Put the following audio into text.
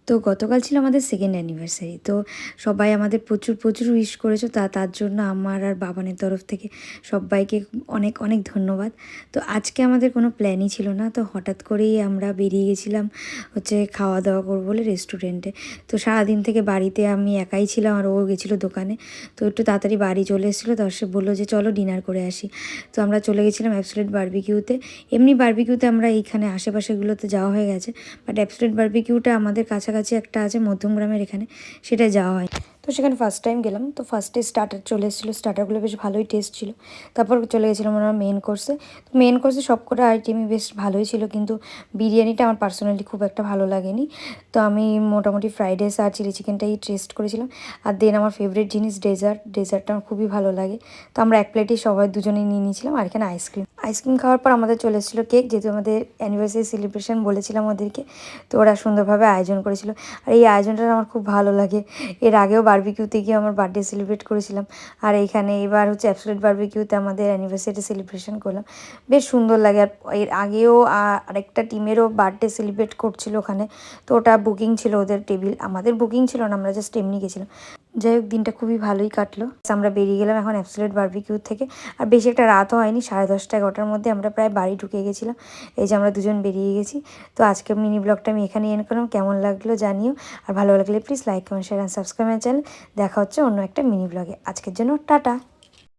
তো গতকাল ছিল আমাদের সেকেন্ড অ্যানিভার্সারি। তো সবাই আমাদের প্রচুর প্রচুর উইশ করেছো, তার জন্য আমার আর বাবানের তরফ থেকে সবাইকে অনেক অনেক ধন্যবাদ। তো আজকে আমাদের কোনো প্ল্যানই ছিল না, তো হঠাৎ করেই আমরা বেরিয়ে গেছিলাম খাওয়া দাওয়া করবো বলে রেস্টুরেন্টে। তো সারাদিন থেকে বাড়িতে আমি একাই ছিলাম আর ও গেছিলো দোকানে। তো একটু তাড়াতাড়ি বাড়ি চলে এসেছিলো, তো সে বললো যে চলো ডিনার করে আসি। তো আমরা চলে গেছিলাম অ্যাবসোলিউট বারবিকিউতে। এমনি বারবিকিউতে আমরা এইখানে আশেপাশেগুলোতে যাওয়া হয়ে গেছে, বাট অ্যাবসোলিউট বারবিকিউটা আমাদের কাছাকাছি একটা আছে মধ্যমগ্রামের এখানে, সেটা যাওয়া হয়। তো সেখানে ফার্স্ট টাইম গেলাম। তো ফার্স্টে স্টার্টার চলে এসেছিলো, স্টার্টারগুলো বেশ ভালোই টেস্ট ছিল। তারপর চলে গেছিলাম আমরা মেন কোর্সে। তো মেন কোর্সে সব কটা আইটেমই বেশ ভালোই ছিল, কিন্তু বিরিয়ানিটা আমার পার্সোনালি খুব একটা ভালো লাগেনি। তো আমি মোটামুটি ফ্রাইড রাইস আর চিলি চিকেনটাই টেস্ট করেছিলাম। আর দেন আমার ফেভারিট জিনিস ডেজার্টটা আমার খুবই ভালো লাগে। তো আমরা এক প্লেটই সবাই দুজনেই নিয়ে নিয়েছিলাম, আর এখানে আইসক্রিম খাওয়ার পর আমাদের চলে এসেছিলো কেক, যেহেতু আমাদের অ্যানিভার্সারি সেলিব্রেশন বলেছিলাম ওদেরকে। তো ওরা সুন্দরভাবে আয়োজন করেছিল, আর এই আয়োজনটা আমার খুব ভালো লাগে। এর আগেও বারবিকিউতে গিয়ে আমার বার্থডে সেলিব্রেট করেছিলাম, আর এইখানে এবার অ্যাবসোলিউট বারবিকিউতে আমাদের অ্যানিভার্সারি সেলিব্রেশন করলাম। বেশ সুন্দর লাগে। আর এর আগেও আরেকটা টিমেরও বার্থডে সেলিব্রেট করছিল ওখানে। তো ওটা বুকিং ছিল ওদের টেবিল, আমাদের বুকিং ছিল না, আমরা জাস্ট এমনি গেছিলাম। যাই হোক, দিনটা খুবই ভালোই কাটলো। আমরা বেরিয়ে গেলাম এখন অ্যাবসোলিউট বারবিকিউ থেকে। আর বেশি একটা রাতও হয়নি, 10:30-11টার মধ্যে আমরা প্রায় বাড়ি ঢুকে গেছিলাম। এই যে আমরা দুজন বেরিয়ে গেছি। তো আজকে মিনি ব্লগটা আমি এখানে এন্ড করলাম। কেমন লাগলো জানিও, আর ভালো লাগলে please like comment share and subscribe my channel. দেখা হচ্ছে অন্য একটা মিনি ব্লগে। আজকের জন্য টাটা।